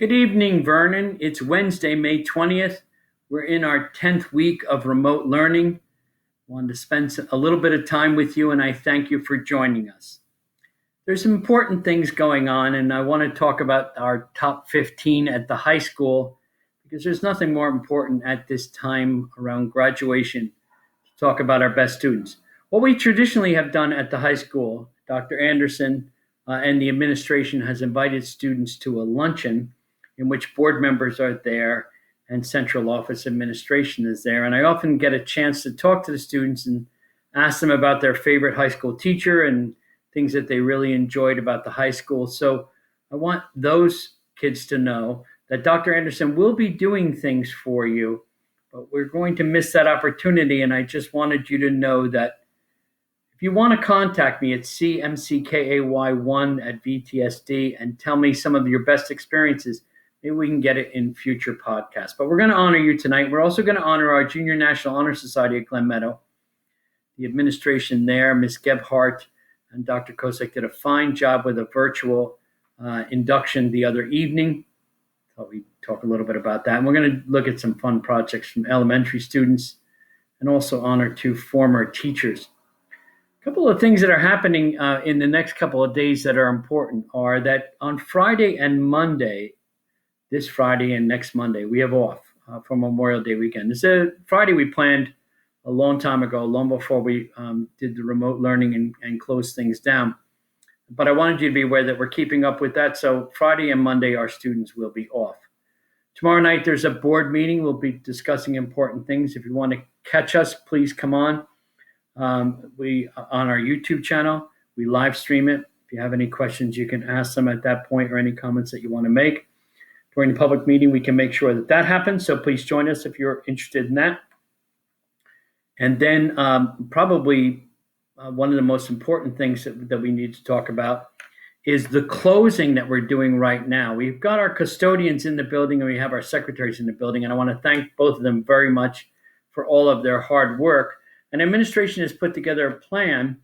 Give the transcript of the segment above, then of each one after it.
Good evening, Vernon. It's Wednesday, May 20th. We're in our 10th week of remote learning. Wanted to spend a little bit of time with you, and I thank you for joining us. There's some important things going on, and I want to talk about our top 15 at the high school because there's nothing more important at this time around graduation to talk about our best students. What we traditionally have done at the high school, Dr. Anderson and the administration has invited students to a luncheon in which board members are there and central office administration is there. And I often get a chance to talk to the students and ask them about their favorite high school teacher and things that they really enjoyed about the high school. So I want those kids to know that Dr. Anderson will be doing things for you, but we're going to miss that opportunity. And I just wanted you to know that if you want to contact me at cmckay1@VTSD and tell me some of your best experiences, maybe we can get it in future podcasts. But we're going to honor you tonight. We're also going to honor our Junior National Honor Society at Glen Meadow. The administration there, Ms. Gebhardt and Dr. Kosek, did a fine job with a virtual induction the other evening. Thought we'd talk a little bit about that. And we're going to look at some fun projects from elementary students and also honor two former teachers. A couple of things that are happening in the next couple of days that are important are that on Friday and Monday, this Friday and next Monday, we have off for Memorial Day weekend. This is Friday we planned a long time ago, long before we did the remote learning and closed things down. But I wanted you to be aware that we're keeping up with that. So Friday and Monday, our students will be off. Tomorrow night, there's a board meeting. We'll be discussing important things. If you want to catch us, please come on. We on our YouTube channel, we live stream it. If you have any questions, you can ask them at that point or any comments that you want to make. During the public meeting, we can make sure that that happens. So please join us if you're interested in that. And then probably one of the most important things that we need to talk about is the closing that we're doing right now. We've got our custodians in the building and we have our secretaries in the building. And I want to thank both of them very much for all of their hard work. And administration has put together a plan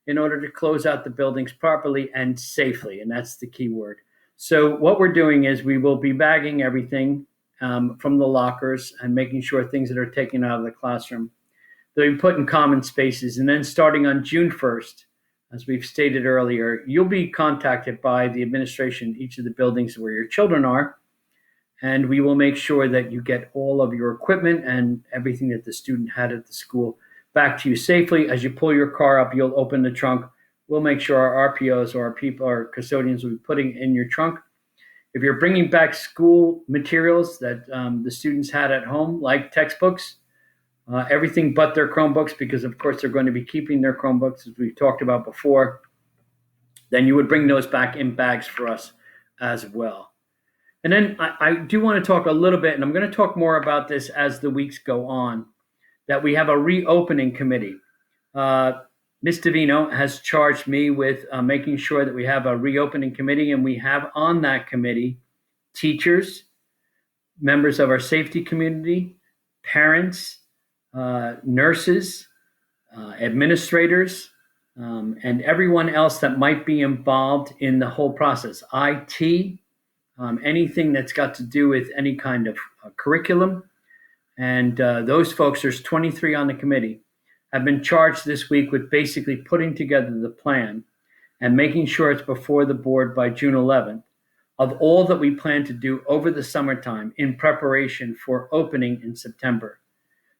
in order to close out the buildings properly and safely. And that's the key word. So what we're doing is we will be bagging everything from the lockers and making sure things that are taken out of the classroom, they'll be put in common spaces. And then starting on June 1st, as we've stated earlier, you'll be contacted by the administration, each of the buildings where your children are, and we will make sure that you get all of your equipment and everything that the student had at the school back to you safely. As you pull your car up, you'll open the trunk. We'll make sure our RPOs or our custodians will be putting in your trunk. If you're bringing back school materials that the students had at home, like textbooks, everything but their Chromebooks, because of course they're going to be keeping their Chromebooks, as we've talked about before, then you would bring those back in bags for us as well. And then I do want to talk a little bit, and I'm going to talk more about this as the weeks go on, that we have a reopening committee. Ms. Davino has charged me with making sure that we have a reopening committee, and we have on that committee teachers, members of our safety community, parents, nurses, administrators, and everyone else that might be involved in the whole process. IT, anything that's got to do with any kind of curriculum. And those folks, there's 23 on the committee, have been charged this week with basically putting together the plan and making sure it's before the board by June 11th of all that we plan to do over the summertime in preparation for opening in September.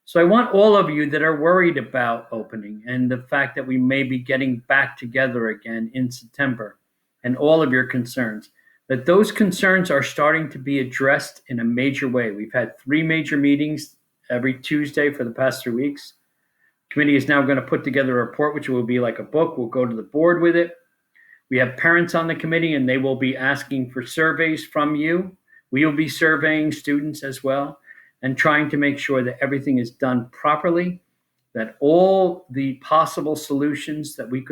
So I want all of you that are worried about opening and the fact that we may be getting back together again in September and all of your concerns, that those concerns are starting to be addressed in a major way. We've had 3 major meetings every Tuesday for the past 3 weeks. The committee is now going to put together a report, which will be like a book. We'll go to the board with it. We have parents on the committee, and they will be asking for surveys from you. We will be surveying students as well and trying to make sure that everything is done properly, that all the possible solutions that we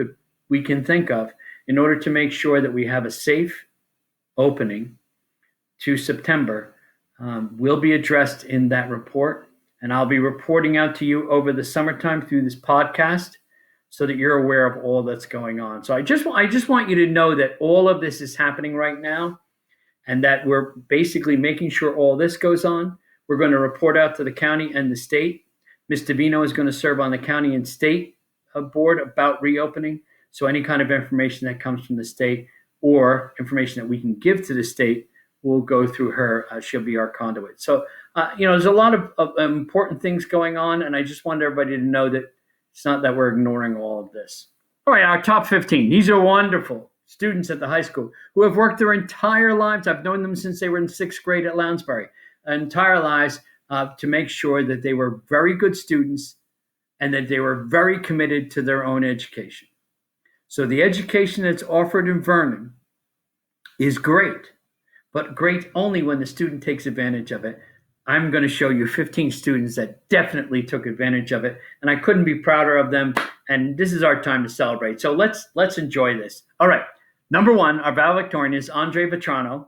can think of in order to make sure that we have a safe opening to September will be addressed in that report. And I'll be reporting out to you over the summertime through this podcast so that you're aware of all that's going on. So I just want you to know that all of this is happening right now. and that we're basically making sure all this goes on. We're going to report out to the county and the state. Ms. Davino is going to serve on the county and state board about reopening. So any kind of information that comes from the state or information that we can give to the state will go through her. She'll be our conduit. So, there's a lot of important things going on, and I just want everybody to know that it's not that we're ignoring all of this. All right, our top 15. These are wonderful students at the high school who have worked their entire lives. I've known them since they were in sixth grade at Lounsbury, entire lives to make sure that they were very good students and that they were very committed to their own education. So the education that's offered in Vernon is great, but great only when the student takes advantage of it. I'm going to show you 15 students that definitely took advantage of it, and I couldn't be prouder of them. And this is our time to celebrate. So let's enjoy this. All right. Number one, our valedictorian is Andre Vetrano,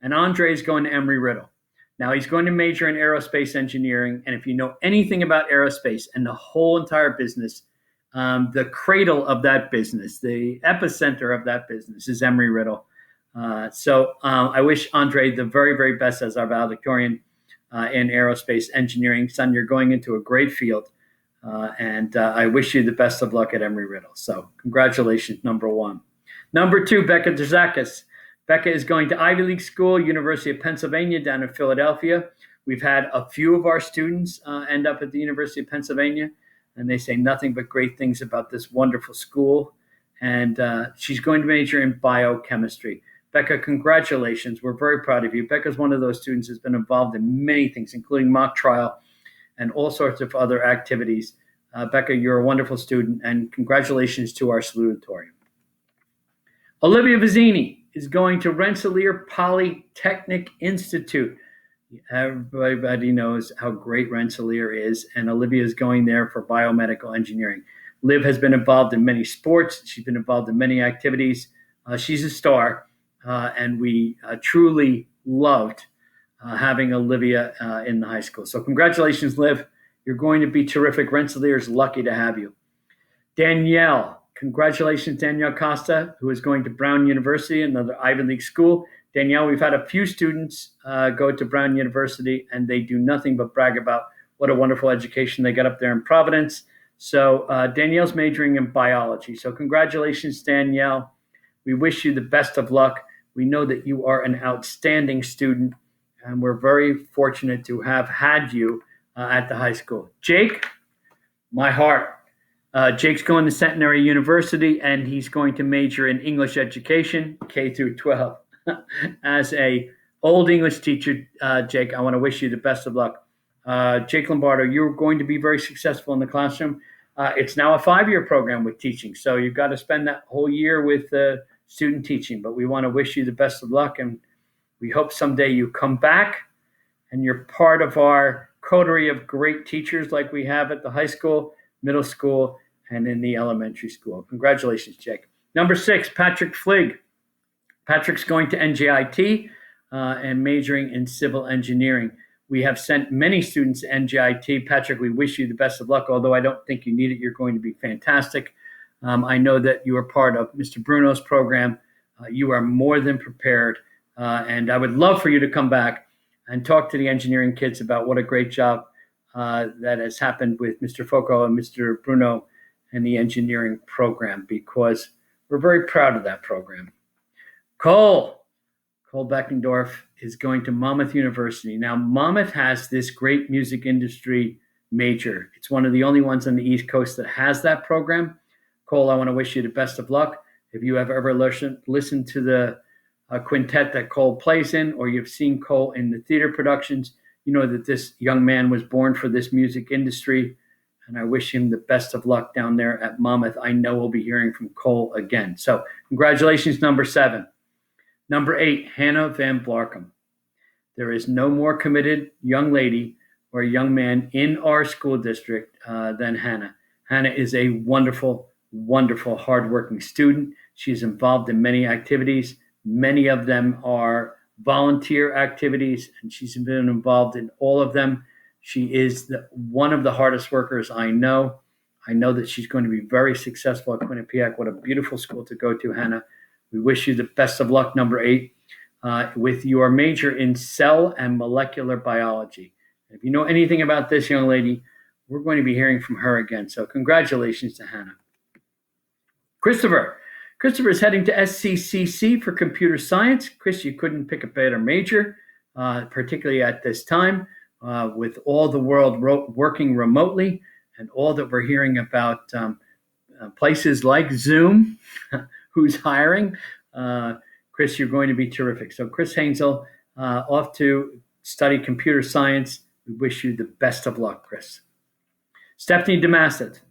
and Andre is going to Embry-Riddle. Now he's going to major in aerospace engineering, and if you know anything about aerospace and the whole entire business, the cradle of that business, the epicenter of that business is Embry-Riddle. So I wish Andre the very, very best as our valedictorian in aerospace engineering. Son, you're going into a great field, and I wish you the best of luck at Embry-Riddle. So congratulations, number one. Number two, Becca Drzakis. Becca is going to Ivy League school, University of Pennsylvania down in Philadelphia. We've had a few of our students end up at the University of Pennsylvania, and they say nothing but great things about this wonderful school. And she's going to major in biochemistry. Becca, congratulations. We're very proud of you. Becca's one of those students who's been involved in many things, including mock trial and all sorts of other activities. Becca, you're a wonderful student, and congratulations to our salutatorian. Olivia Vizzini is going to Rensselaer Polytechnic Institute. Everybody knows how great Rensselaer is, and Olivia is going there for biomedical engineering. Liv has been involved in many sports. She's been involved in many activities. She's a star, and we truly loved having Olivia in the high school. So congratulations, Liv. You're going to be terrific. Rensselaer is lucky to have you. Danielle. Congratulations, Danielle Costa, who is going to Brown University, another Ivy League school. Danielle, we've had a few students go to Brown University, and they do nothing but brag about what a wonderful education they got up there in Providence. So Danielle's majoring in biology. So congratulations, Danielle. We wish you the best of luck. We know that you are an outstanding student, and we're very fortunate to have had you at the high school. Jake, my heart. Jake's going to Centenary University, and he's going to major in English education, K through 12. As a old English teacher, Jake, I want to wish you the best of luck. Jake Lombardo, you're going to be very successful in the classroom. It's now a 5-year program with teaching, so you've got to spend that whole year with student teaching. But we want to wish you the best of luck, and we hope someday you come back and you're part of our coterie of great teachers like we have at the high school, middle school, and in the elementary school. Congratulations, Jake. Number 6, Patrick Fligg. Patrick's going to NJIT and majoring in civil engineering. We have sent many students to NJIT. Patrick, we wish you the best of luck, although I don't think you need it. You're going to be fantastic. I know that you are part of Mr. Bruno's program. You are more than prepared, and I would love for you to come back and talk to the engineering kids about what a great job that has happened with Mr. Foco and Mr. Bruno and the engineering program, because we're very proud of that program. Cole Beckendorf is going to Monmouth University. Now, Monmouth has this great music industry major. It's one of the only ones on the East Coast that has that program. Cole, I want to wish you the best of luck. If you have ever listened to the quintet that Cole plays in, or you've seen Cole in the theater productions, you know that this young man was born for this music industry, and I wish him the best of luck down there at Monmouth. I know we'll be hearing from Cole again. So congratulations, number 7. Number 8, Hannah Van Blarkum. There is no more committed young lady or young man in our school district than Hannah. Hannah is a wonderful, wonderful, hardworking student. She's involved in many activities. Many of them are volunteer activities, and she's been involved in all of them. She is one of the hardest workers I know. I know that she's going to be very successful at Quinnipiac. What a beautiful school to go to, Hannah. We wish you the best of luck, number 8. with your major in cell and molecular biology. If you know anything about this young lady, we're going to be hearing from her again. So congratulations to Hannah. Christopher. Christopher is heading to SCCC for computer science. Chris, you couldn't pick a better major, particularly at this time, with all the world working remotely and all that we're hearing about places like Zoom, who's hiring. Chris, you're going to be terrific. So Chris Hainsel, off to study computer science. We wish you the best of luck, Chris. Stephanie DeMathis,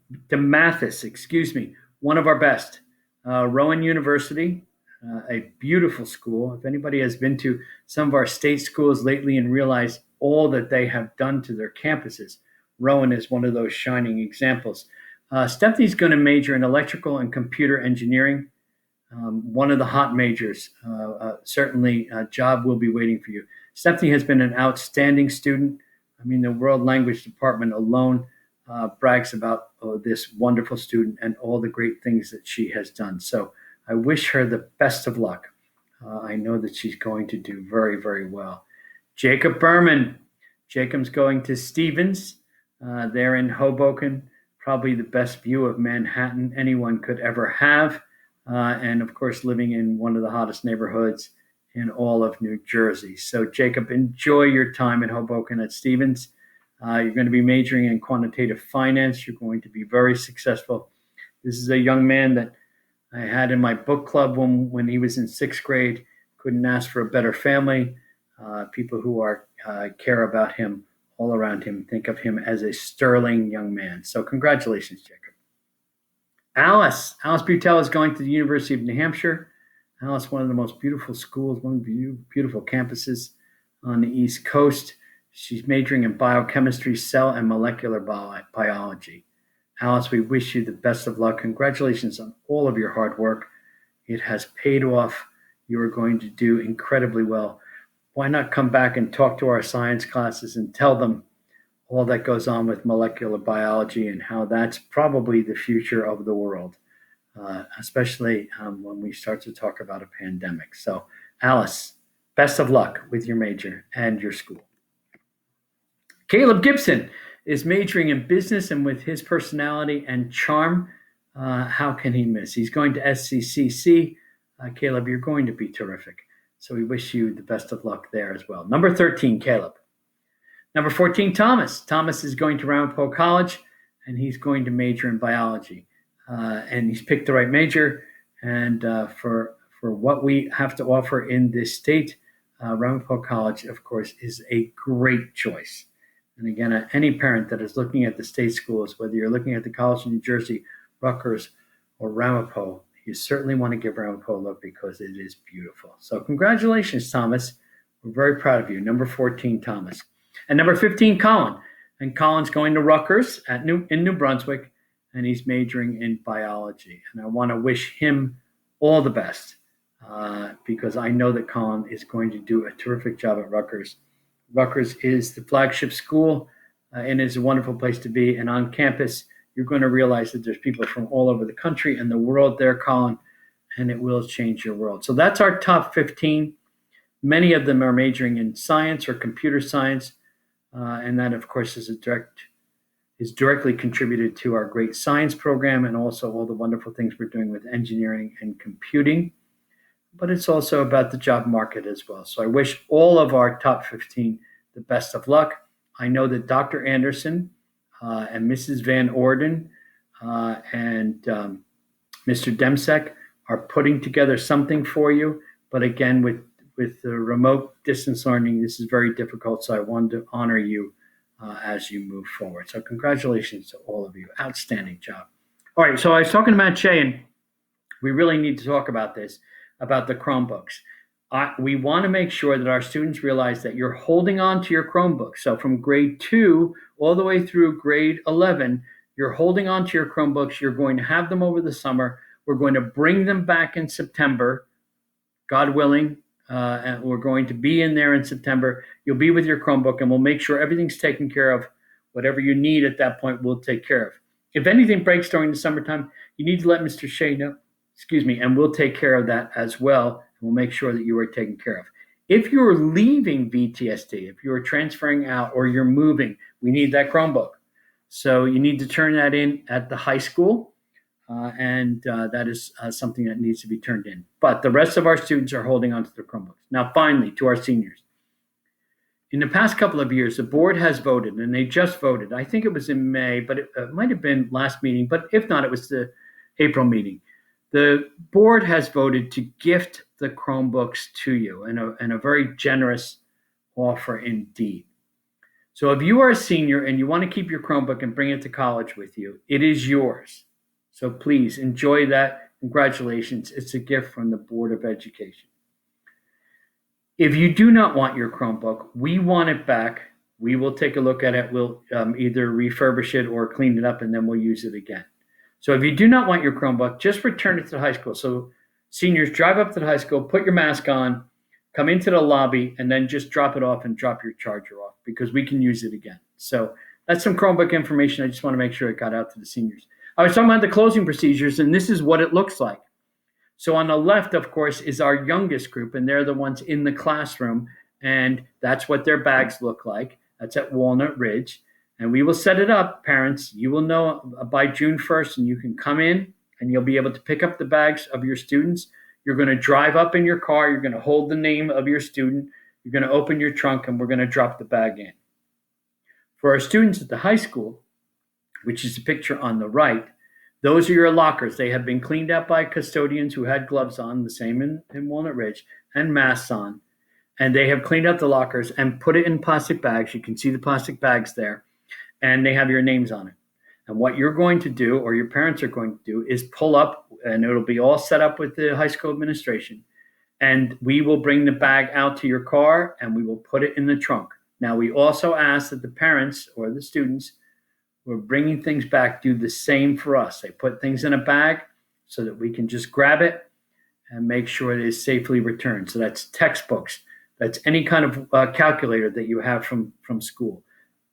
one of our best. Rowan University, a beautiful school. If anybody has been to some of our state schools lately and realized all that they have done to their campuses, Rowan is one of those shining examples. Stephanie's going to major in electrical and computer engineering, one of the hot majors. Certainly a job will be waiting for you. Stephanie has been an outstanding student. I mean, the World Language Department alone brags about this wonderful student and all the great things that she has done. So I wish her the best of luck. I know that she's going to do very, very well. Jacob Berman. Jacob's going to Stevens. They're in Hoboken, probably the best view of Manhattan anyone could ever have. And of course, living in one of the hottest neighborhoods in all of New Jersey. So Jacob, enjoy your time in Hoboken at Stevens. You're going to be majoring in quantitative finance. You're going to be very successful. This is a young man that I had in my book club when he was in sixth grade. Couldn't ask for a better family. People who care about him all around him think of him as a sterling young man. So congratulations, Jacob. Alice Butel is going to the University of New Hampshire. Alice, one of the most beautiful schools, one of the beautiful campuses on the East Coast. She's majoring in biochemistry, cell and molecular biology. Alice, we wish you the best of luck. Congratulations on all of your hard work. It has paid off. You are going to do incredibly well. Why not come back and talk to our science classes and tell them all that goes on with molecular biology and how that's probably the future of the world, especially when we start to talk about a pandemic. So, Alice, best of luck with your major and your school. Caleb Gibson is majoring in business, and with his personality and charm, how can he miss? He's going to SCCC. Caleb, you're going to be terrific. So we wish you the best of luck there as well. Number 13, Caleb. Number 14, Thomas. Thomas is going to Ramapo College, and he's going to major in biology. And he's picked the right major. And for what we have to offer in this state, Ramapo College, of course, is a great choice. And again, any parent that is looking at the state schools, whether you're looking at the College of New Jersey, Rutgers, or Ramapo, you certainly want to give Ramapo a look because it is beautiful. So congratulations, Thomas. We're very proud of you. Number 14, Thomas. And number 15, Colin. And Colin's going to Rutgers in New Brunswick, and he's majoring in biology. And I want to wish him all the best because I know that Colin is going to do a terrific job at Rutgers. Rutgers is the flagship school and is a wonderful place to be. And on campus, you're going to realize that there's people from all over the country and the world there, Colin, and it will change your world. So that's our top 15. Many of them are majoring in science or computer science, and that, of course, is directly contributed to our great science program and also all the wonderful things we're doing with engineering and computing. But it's also about the job market as well. So I wish all of our top 15 the best of luck. I know that Dr. Anderson and Mrs. Van Orden and Mr. Demsek are putting together something for you. But again, with the remote distance learning, this is very difficult. So I wanted to honor you as you move forward. So congratulations to all of you. Outstanding job. All right. So I was talking to Matt Shea, and we really need to talk about this, about the Chromebooks. We want to make sure that our students realize that you're holding on to your Chromebook. So from grade 2 all the way through grade 11, you're holding on to your Chromebooks. You're going to have them over the summer. We're going to bring them back in September, God willing, and we're going to be in there in September. You'll be with your Chromebook, and we'll make sure everything's taken care of. Whatever you need at that point, we'll take care of. If anything breaks during the summertime, you need to let Mr. Shea know, and we'll take care of that as well. We'll make sure that you are taken care of. If you're leaving VTSD, if you're transferring out or you're moving, we need that Chromebook. So you need to turn that in at the high school, and that is something that needs to be turned in. But the rest of our students are holding on to their Chromebooks. Now, finally, to our seniors. In the past couple of years, the board has voted, and they just voted. I think it was in May, but it might have been last meeting. But if not, it was the April meeting. The board has voted to gift the Chromebooks to you in a very generous offer indeed. So if you are a senior and you want to keep your Chromebook and bring it to college with you, it is yours. So please enjoy that. Congratulations. It's a gift from the Board of Education. If you do not want your Chromebook, we want it back. We will take a look at it. We'll either refurbish it or clean it up, and then we'll use it again. So if you do not want your Chromebook, just return it to the high school. So seniors, drive up to the high school, put your mask on, come into the lobby, and then just drop it off and drop your charger off because we can use it again. So that's some Chromebook information. I just want to make sure it got out to the seniors. I was talking about the closing procedures, and this is what it looks like. So on the left, of course, is our youngest group, and they're the ones in the classroom, and that's what their bags look like. That's at Walnut Ridge. And we will set it up, parents. You will know by June 1st, and you can come in, and you'll be able to pick up the bags of your students. You're going to drive up in your car. You're going to hold the name of your student. You're going to open your trunk, and we're going to drop the bag in. For our students at the high school, which is the picture on the right, those are your lockers. They have been cleaned out by custodians who had gloves on, the same in Walnut Ridge, and masks on. And they have cleaned out the lockers and put it in plastic bags. You can see the plastic bags there. And they have your names on it. And what you're going to do, or your parents are going to do, is pull up, and it'll be all set up with the high school administration. And we will bring the bag out to your car, and we will put it in the trunk. Now, we also ask that the parents or the students who are bringing things back do the same for us. They put things in a bag so that we can just grab it and make sure it is safely returned. So that's textbooks. That's any kind of calculator that you have from school.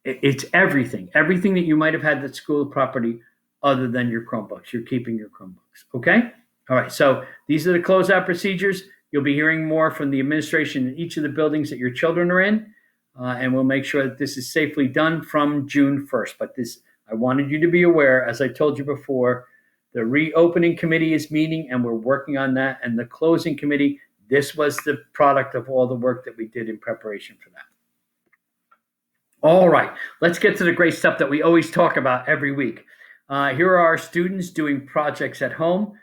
It's everything that you might have had at school property other than your Chromebooks. You're keeping your Chromebooks. Okay? All right. So these are the closeout procedures. You'll be hearing more from the administration in each of the buildings that your children are in. And we'll make sure that this is safely done from June 1st. But this, I wanted you to be aware, as I told you before, the reopening committee is meeting, and we're working on that. And the closing committee, this was the product of all the work that we did in preparation for that. All right, let's get to the great stuff that we always talk about every week. Here are our students doing projects at home.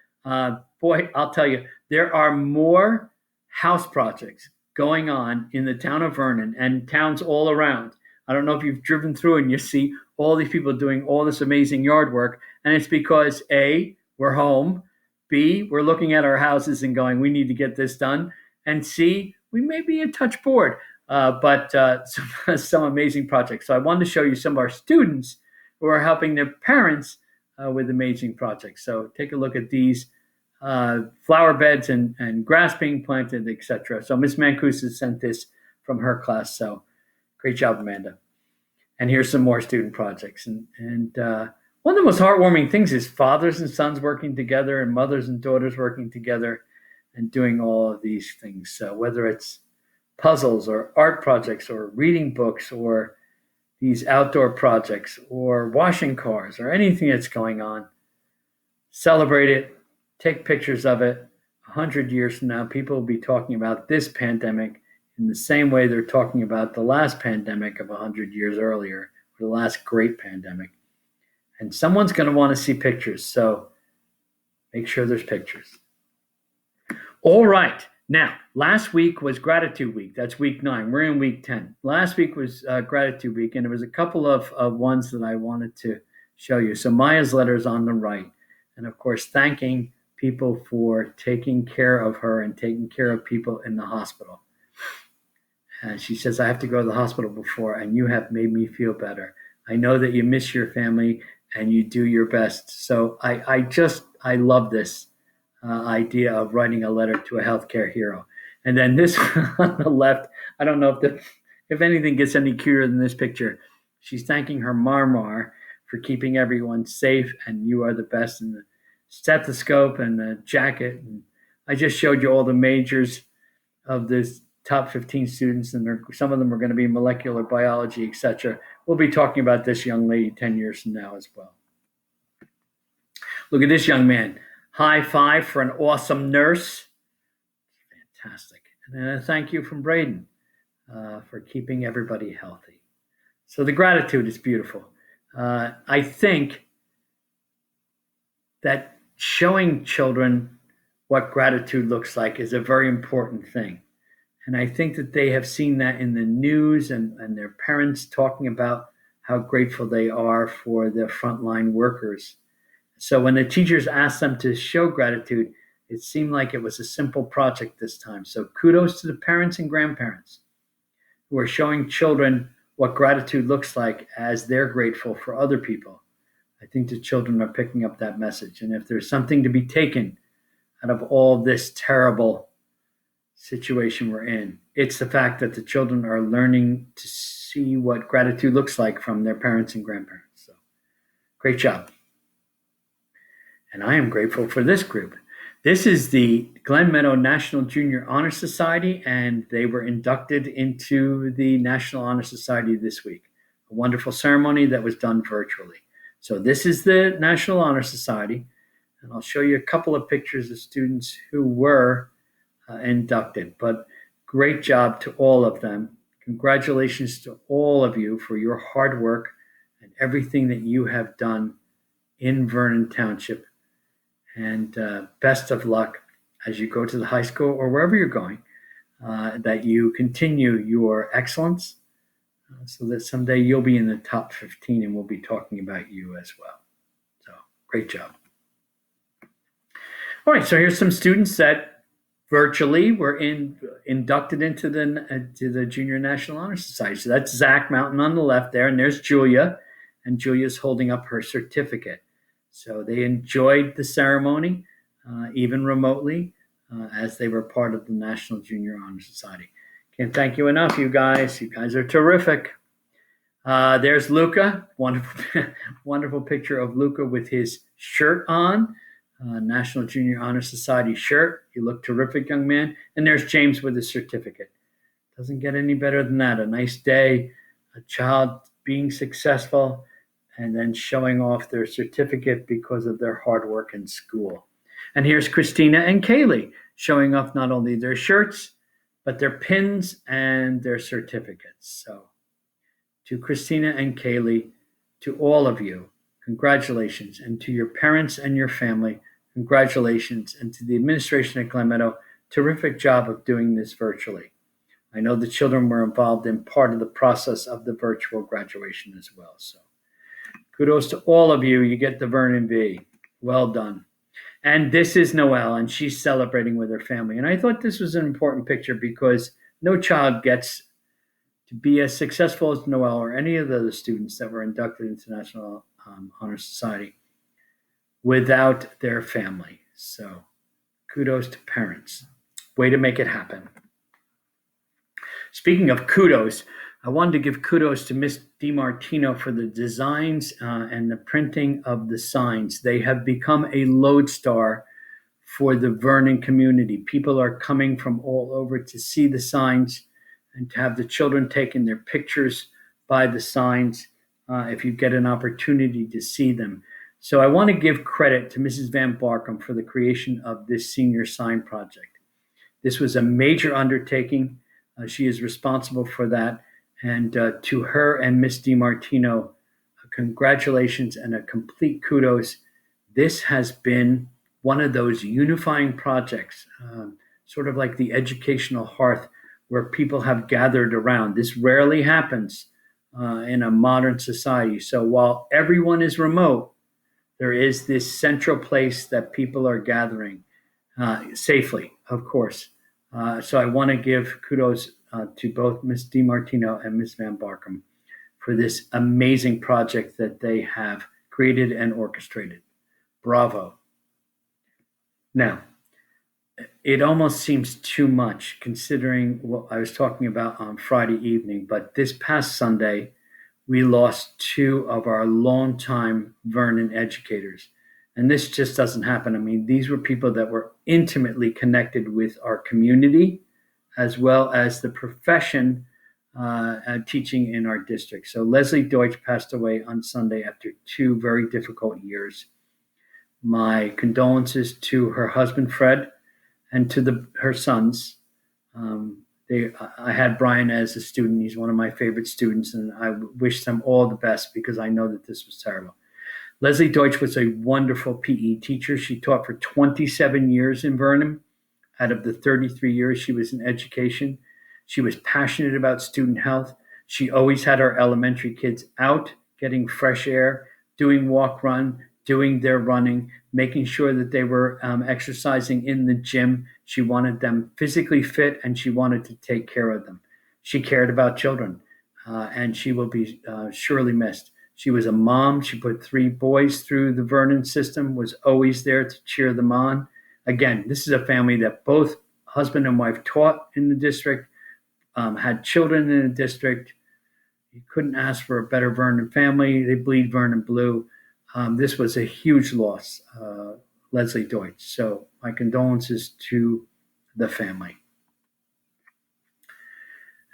Boy, I'll tell you, there are more house projects going on in the town of Vernon and towns all around. I don't know if you've driven through and you see all these people doing all this amazing yard work. And it's because A, we're home. B, we're looking at our houses and going, we need to get this done. And C, we may be a touch bored, but some amazing projects. So I wanted to show you some of our students who are helping their parents with amazing projects. So take a look at these flower beds and grass being planted, etc. So Miss Mancuso sent this from her class. So great job, Amanda. And here's some more student projects. And one of the most heartwarming things is fathers and sons working together and mothers and daughters working together and doing all of these things. So whether it's puzzles or art projects or reading books or these outdoor projects or washing cars or anything that's going on, celebrate it, take pictures of it. 100 years from now, people will be talking about this pandemic in the same way they're talking about the last pandemic of 100 years earlier, or the last great pandemic. And someone's going to want to see pictures, so make sure there's pictures. All right. Now, last week was Gratitude Week. That's week 9. We're in week 10. Last week was Gratitude Week, and there was a couple of ones that I wanted to show you. So Maya's letter is on the right. And, of course, thanking people for taking care of her and taking care of people in the hospital. And she says, I have to go to the hospital before, and you have made me feel better. I know that you miss your family, and you do your best. So I love this idea of writing a letter to a healthcare hero. And then this on the left, I don't know if anything gets any cuter than this picture. She's thanking her Marmar for keeping everyone safe, and you are the best. And the stethoscope and the jacket. And I just showed you all the majors of this top 15 students, and some of them are going to be molecular biology, etc. We'll be talking about this young lady 10 years from now as well. Look at this young man. High five for an awesome nurse. Fantastic. And a thank you from Braden for keeping everybody healthy. So the gratitude is beautiful. I think that showing children what gratitude looks like is a very important thing. And I think that they have seen that in the news and their parents talking about how grateful they are for the frontline workers. So when the teachers asked them to show gratitude, it seemed like it was a simple project this time. So kudos to the parents and grandparents who are showing children what gratitude looks like as they're grateful for other people. I think the children are picking up that message. And if there's something to be taken out of all this terrible situation we're in, it's the fact that the children are learning to see what gratitude looks like from their parents and grandparents. So great job. And I am grateful for this group. This is the Glen Meadow National Junior Honor Society, and they were inducted into the National Honor Society this week. A wonderful ceremony that was done virtually. So this is the National Honor Society, and I'll show you a couple of pictures of students who were inducted. But great job to all of them. Congratulations to all of you for your hard work and everything that you have done in Vernon Township. And best of luck as you go to the high school or wherever you're going, that you continue your excellence so that someday you'll be in the top 15 and we'll be talking about you as well. So great job. All right, so here's some students that virtually were inducted into the Junior National Honor Society. So that's Zach Mountain on the left there, and there's Julia, and Julia's holding up her certificate. So they enjoyed the ceremony, even remotely, as they were part of the National Junior Honor Society. Can't thank you enough, you guys. You guys are terrific. There's Luca. Wonderful, wonderful picture of Luca with his shirt on, National Junior Honor Society shirt. You look terrific, young man. And there's James with his certificate. Doesn't get any better than that. A nice day, a child being successful, and then showing off their certificate because of their hard work in school. And here's Christina and Kaylee showing off not only their shirts, but their pins and their certificates. So to Christina and Kaylee, to all of you, congratulations. And to your parents and your family, congratulations. And to the administration at Glen Meadow, terrific job of doing this virtually. I know the children were involved in part of the process of the virtual graduation as well. So kudos to all of you. You get the Vernon V. Well done. And this is Noelle, and she's celebrating with her family. And I thought this was an important picture because no child gets to be as successful as Noelle or any of the other students that were inducted into National Honor Society without their family. So kudos to parents. Way to make it happen. Speaking of kudos, I wanted to give kudos to Miss DiMartino for the designs and the printing of the signs. They have become a lodestar for the Vernon community. People are coming from all over to see the signs and to have the children taking their pictures by the signs if you get an opportunity to see them. So I want to give credit to Mrs. Van Barkum for the creation of this senior sign project. This was a major undertaking. She is responsible for that. And to her and Miss DiMartino, congratulations and a complete kudos. This has been one of those unifying projects, sort of like the educational hearth where people have gathered around. This rarely happens in a modern society. So while everyone is remote, there is this central place that people are gathering safely, of course. So I want to give kudos to both Ms. DiMartino and Ms. Van Barkum for this amazing project that they have created and orchestrated. Bravo. Now, it almost seems too much considering what I was talking about on Friday evening, but this past Sunday, we lost two of our longtime Vernon educators. And this just doesn't happen. I mean, these were people that were intimately connected with our community as well as the profession teaching in our district. So Leslie Deutsch passed away on Sunday after 2 very difficult years. My condolences to her husband, Fred, and to her sons. I had Brian as a student. He's one of my favorite students, and I wish them all the best because I know that this was terrible. Leslie Deutsch was a wonderful PE teacher. She taught for 27 years in Vernon. Out of the 33 years she was in education, she was passionate about student health. She always had our elementary kids out, getting fresh air, doing walk run, doing their running, making sure that they were exercising in the gym. She wanted them physically fit, and she wanted to take care of them. She cared about children, and she will be surely missed. She was a mom. She put 3 boys through the Vernon system, was always there to cheer them on. Again, this is a family that both husband and wife taught in the district, had children in the district. You couldn't ask for a better Vernon family. They bleed Vernon blue. This was a huge loss, Leslie Deutsch. So my condolences to the family.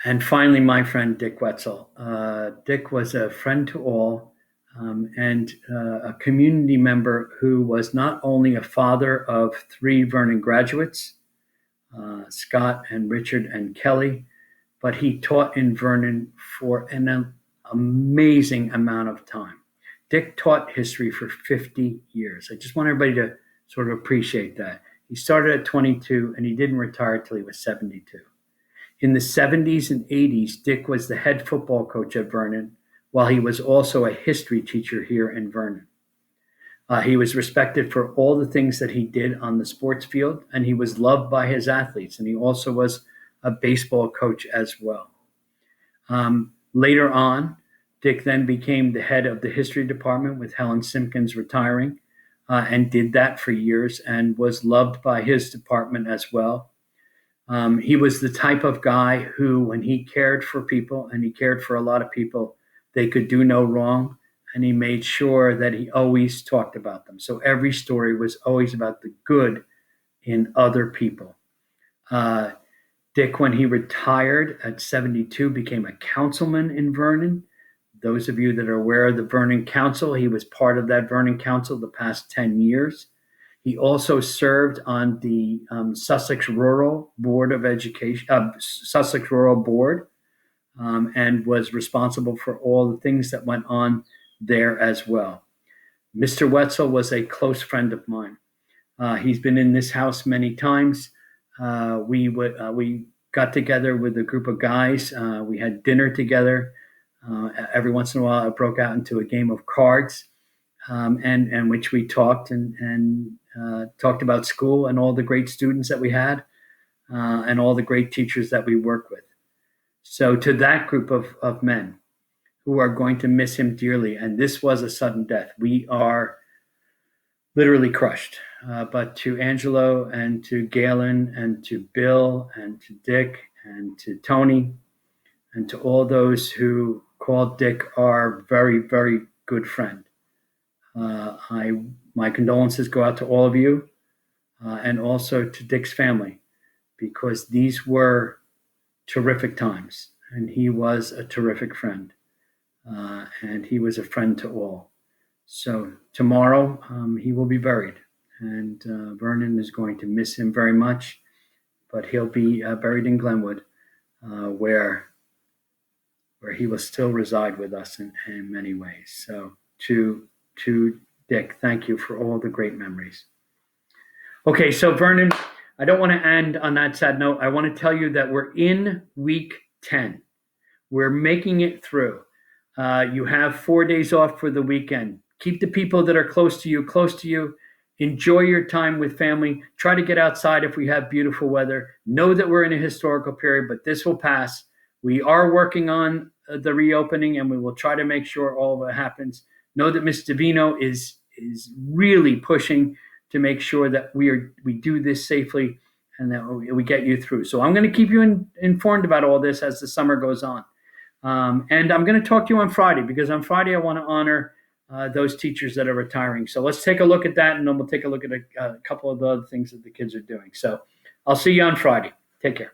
And finally, my friend, Dick Wetzel. Dick was a friend to all and a community member who was not only a father of 3 Vernon graduates, Scott and Richard and Kelly, but he taught in Vernon for an amazing amount of time. Dick taught history for 50 years. I just want everybody to sort of appreciate that. He started at 22 and he didn't retire till he was 72. In the 70s and 80s, Dick was the head football coach at Vernon, while he was also a history teacher here in Vernon. He was respected for all the things that he did on the sports field, and he was loved by his athletes, and he also was a baseball coach as well. Later on, Dick then became the head of the history department with Helen Simpkins retiring, and did that for years and was loved by his department as well. He was the type of guy who, when he cared for people, and he cared for a lot of people, they could do no wrong, and he made sure that he always talked about them. So every story was always about the good in other people. Dick, when he retired at 72, became a councilman in Vernon. Those of you that are aware of the Vernon Council, he was part of that Vernon Council the past 10 years. He also served on the Sussex Rural Board of Education, Sussex Rural Board, and was responsible for all the things that went on there as well. Mr. Wetzel was a close friend of mine. He's been in this house many times. We got together with a group of guys. We had dinner together. Every once in a while, I broke out into a game of cards, and which we talked and talked about school and all the great students that we had, and all the great teachers that we work with. So to that group of men who are going to miss him dearly, and this was a sudden death, we are literally crushed. But to Angelo and to Galen and to Bill and to Dick and to Tony and to all those who called Dick our very, very good friend, my condolences go out to all of you, and also to Dick's family, because these were terrific times, and he was a terrific friend, and he was a friend to all. So tomorrow he will be buried, and Vernon is going to miss him very much, but he'll be buried in Glenwood, where he will still reside with us in many ways. So to Dick, thank you for all the great memories. Okay, so Vernon, I don't want to end on that sad note. I want to tell you that we're in week 10. We're making it through. You have 4 days off for the weekend. Keep the people that are close to you. Enjoy your time with family. Try to get outside if we have beautiful weather. Know that we're in a historical period, but this will pass. We are working on the reopening, and we will try to make sure all of it happens. Know that Ms. Davino is really pushing to make sure that we do this safely and that we get you through. So I'm going to keep you informed about all this as the summer goes on. And I'm going to talk to you on Friday, because on Friday I want to honor those teachers that are retiring. So let's take a look at that, and then we'll take a look at a couple of the other things that the kids are doing. So I'll see you on Friday. Take care.